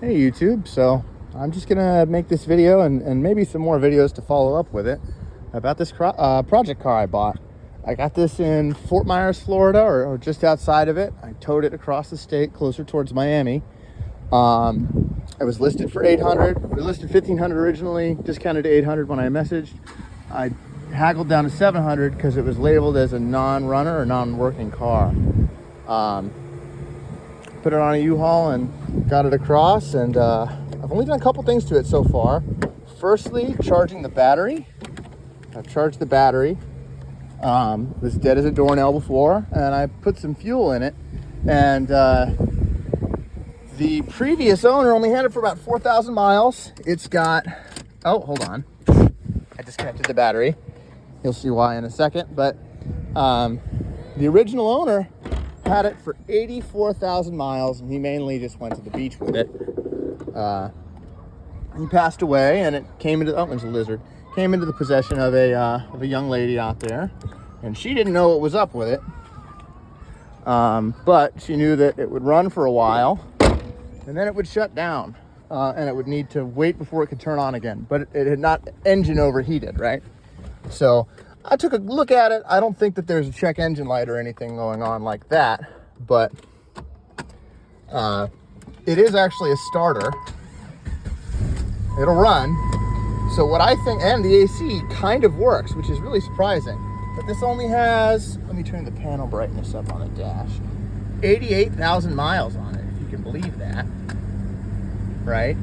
Hey YouTube, so I'm just gonna make this video and maybe some more videos to follow up with it about this project car I bought. I got this in Fort Myers, Florida, or just outside of it. I towed it across the state, closer towards Miami. It was listed for $800. We listed $1,500 originally, discounted to $800 when I messaged. I haggled down to $700 because it was labeled as a non-runner or non-working car. Put it on a U-Haul and got it across, and I've only done a couple things to it so far. Firstly, charging the battery. I've charged the battery. It was dead as a doornail before, and I put some fuel in it, and the previous owner only had it for about 4,000 miles. It's got, oh, hold on. I disconnected the battery. You'll see why in a second, but the original owner had it for 84,000 miles, and he mainly just went to the beach with it. He passed away, and it came into, oh, there's a lizard, came into the possession of a young lady out there, and she didn't know what was up with it, but she knew that it would run for a while, and then it would shut down, and it would need to wait before it could turn on again, but it had not engine overheated, right? So I took a look at it. I don't think that there's a check engine light or anything going on like that, but it is actually a starter. It'll run. So what I think, and the AC kind of works, which is really surprising. But this only has, let me turn the panel brightness up on the dash, 88,000 miles on it, if you can believe that, right?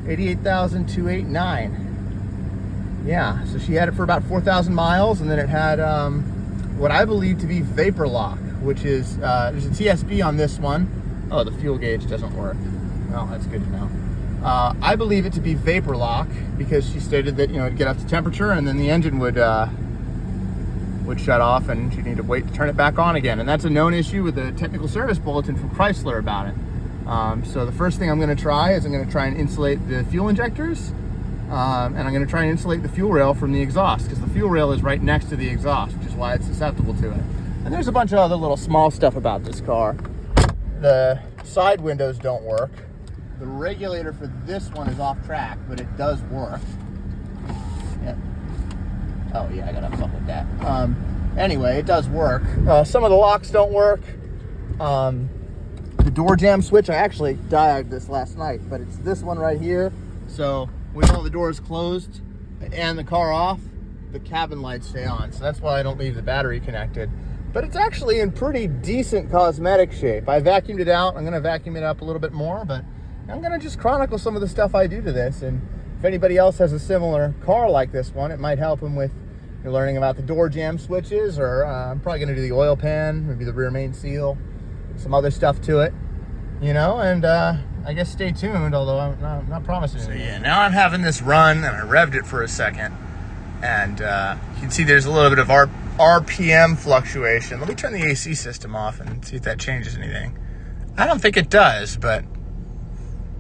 88,289. Yeah, so she had it for about 4,000 miles, and then it had what I believe to be vapor lock, which is, there's a TSB on this one. Oh, the fuel gauge doesn't work. Well, that's good to know. I believe it to be vapor lock because she stated that, you know, it'd get up to temperature and then the engine would shut off and she'd need to wait to turn it back on again. And that's a known issue with the technical service bulletin from Chrysler about it. So the first thing I'm going to try is I'm going to try and insulate the fuel injectors. And I'm going to try and insulate the fuel rail from the exhaust because the fuel rail is right next to the exhaust, which is why it's susceptible to it. And there's a bunch of other little small stuff about this car. The side windows don't work. The regulator for this one is off track, but it does work. Yeah. Oh yeah, I gotta fuck with that. Anyway, it does work. Some of the locks don't work. The door jamb switch, I actually dialed this last night, but it's this one right here. So with all the doors closed and the car off, the cabin lights stay on. So that's why I don't leave the battery connected. But it's actually in pretty decent cosmetic shape. I vacuumed it out. I'm gonna vacuum it up a little bit more, but I'm gonna just chronicle some of the stuff I do to this. And if anybody else has a similar car like this one, it might help them with learning about the door jamb switches, or I'm probably gonna do the oil pan, maybe the rear main seal, some other stuff to it, you know, and I guess stay tuned, although I'm not promising anything. So yeah, now I'm having this run, and I revved it for a second, and you can see there's a little bit of RPM fluctuation. Let me turn the AC system off and see if that changes anything. I don't think it does, but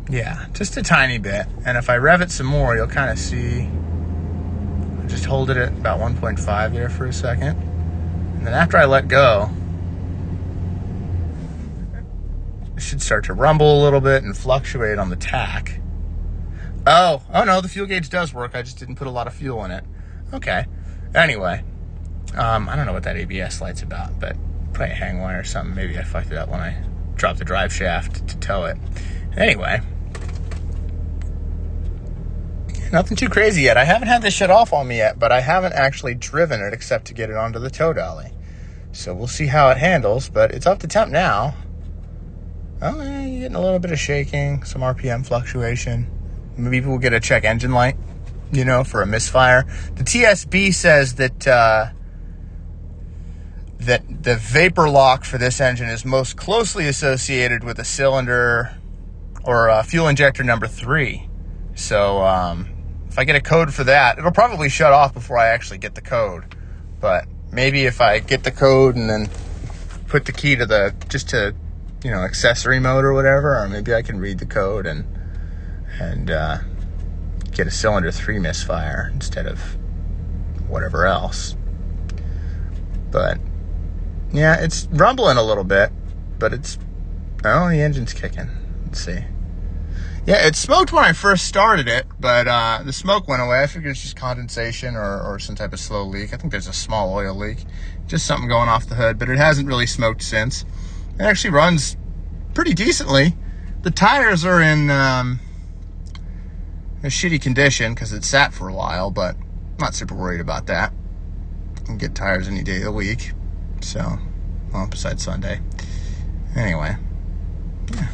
yeah, just a tiny bit. And if I rev it some more, you'll kind of see. I just hold it at about 1.5 there for a second, and then after I let go, it should start to rumble a little bit and fluctuate on the tack. Oh no, the fuel gauge does work. I just didn't put a lot of fuel in it. Okay. Anyway, I don't know what that ABS light's about, but probably a hang wire or something. Maybe I fucked it up when I dropped the drive shaft to tow it. Anyway, nothing too crazy yet. I haven't had this shut off on me yet, but I haven't actually driven it except to get it onto the tow dolly. So we'll see how it handles, but it's up to temp now. Oh, yeah, you're getting a little bit of shaking, some RPM fluctuation. Maybe we'll get a check engine light, you know, for a misfire. The TSB says that that the vapor lock for this engine is most closely associated with a cylinder or fuel injector number 3. So if I get a code for that, it'll probably shut off before I actually get the code. But maybe if I get the code and then put the key to the, just to, you know, accessory mode or whatever, or maybe I can read the code and get a cylinder 3 misfire instead of whatever else. But yeah, it's rumbling a little bit, but it's, oh, the engine's kicking. Let's see. Yeah, it smoked when I first started it, but the smoke went away. I figured it's just condensation or some type of slow leak. I think there's a small oil leak, just something going off the hood, but it hasn't really smoked since. It actually runs pretty decently. The tires are in a shitty condition because it sat for a while, but I'm not super worried about that. I can get tires any day of the week, so, well, besides Sunday. Anyway, yeah.